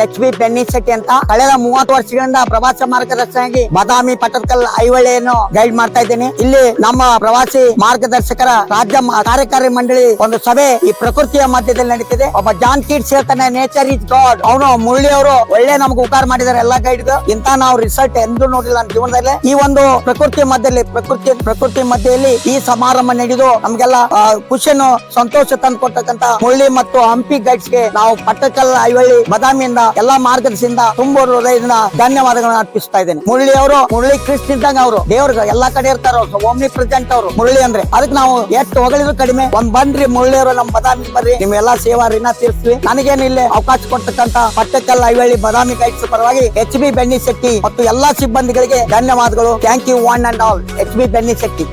H B ಬೆನ್ನಿಶೆಟ್ಟಿ ಅಂತ ಕಳೆದ 30 ವರ್ಷಗಳಿಂದ ಪ್ರವಾಸ ಮಾರ್ಗದರ್ಶನಾಗಿ ಬಾದಾಮಿ, ಪಟ್ಟದಕಲ್, ಐಹೊಳೆಯನ್ನು ಗೈಡ್ ಮಾಡ್ತಾ ಇದ್ದೇನೆ. ಇಲ್ಲಿ ನಮ್ಮ ಪ್ರವಾಸಿ ಮಾರ್ಗದರ್ಶಕರ ರಾಜ್ಯ ಕಾರ್ಯಕಾರಿ ಮಂಡಳಿ ಒಂದು ಸಭೆ ಈ ಪ್ರಕೃತಿಯ ಮಧ್ಯದಲ್ಲಿ ನಡೀತಿದೆ. ಒಬ್ಬ ಜಾನ್ ಕೀಟ್ಸ್ ಹೇಳ್ತಾನೆ, ನೇಚರ್ ಇಸ್ ಗಾಡ್. ಅವನು ಮುರಳಿ ಅವರು ಒಳ್ಳೆ ನಮ್ಗೆ ಉಪಕಾರ ಮಾಡಿದ್ದಾರೆ ಎಲ್ಲಾ ಗೈಡ್. ಇಂತ ನಾವು ರಿಸಲ್ಟ್ ಎಂದೂ ನೋಡಿಲ್ಲ ನನ್ನ ಜೀವನದಲ್ಲಿ. ಈ ಒಂದು ಪ್ರಕೃತಿ ಮಧ್ಯದಲ್ಲಿ ಪ್ರಕೃತಿ ಮಧ್ಯದಲ್ಲಿ ಈ ಸಮಾರಂಭ ನಡೆದು ನಮ್ಗೆಲ್ಲ ಖುಷಿಯನ್ನು ಸಂತೋಷ ತಂದು ಕೊಟ್ಟಕ್ಕಂತ ಮುರಳಿ ಮತ್ತು ಹಂಪಿ ಗೈಡ್ಸ್ ಗೆ ನಾವು ಪಟ್ಟದಕಲ್, ಐಹೊಳೆ, ಬಾದಾಮಿಯಿಂದ ಎಲ್ಲಾ ಮಾರ್ಗದರ್ಶಿಯಿಂದ ತುಂಬ ಹೃದಯದಿಂದ ಧನ್ಯವಾದಗಳನ್ನು ಅರ್ಪಿಸ್ತಾ ಇದ್ದೇನೆ. ಮುರಳಿ ಕೃಷ್ಣ ಇದ್ದಂಗ ಅವರು ದೇವ್ರಿಗೆ ಎಲ್ಲಾ ಕಡೆ ಇರ್ತಾರ. ಓಮ್ನಿ ಪ್ರೆಸೆಂಟ್ ಅವರು ಮುರಳಿ ಅಂದ್ರೆ ಅದಕ್ಕೆ ನಾವು ಎಷ್ಟು ಹೊಗಳಿದ್ರು ಕಡಿಮೆ. ಬನ್ರಿ ಮುರಳಿ ಅವರು ನಮ್ಮ ಬಾದಾಮಿ ಬರ್ರಿ, ನಿಮ್ ಎಲ್ಲಾ ಸೇವಾ ಋಣ ತೀರಿಸ್ತೀವಿ. ನನಗೇನು ಇಲ್ಲಿ ಅವಕಾಶ ಕೊಡ್ತಕ್ಕಂತ ಪಟ್ಟದಕಲ್, ಐಹೊಳೆ, ಬಾದಾಮಿ ಗೈಡ್ಸ್ ಪರವಾಗಿ ಎಚ್ ಬಿ ಬೆನ್ನಿಶೆಟ್ಟಿ ಮತ್ತು ಎಲ್ಲಾ ಸಿಬ್ಬಂದಿಗಳಿಗೆ ಧನ್ಯವಾದಗಳು. Thank you one and all. H B ಬೆನ್ನಿಶೆಟ್ಟಿ.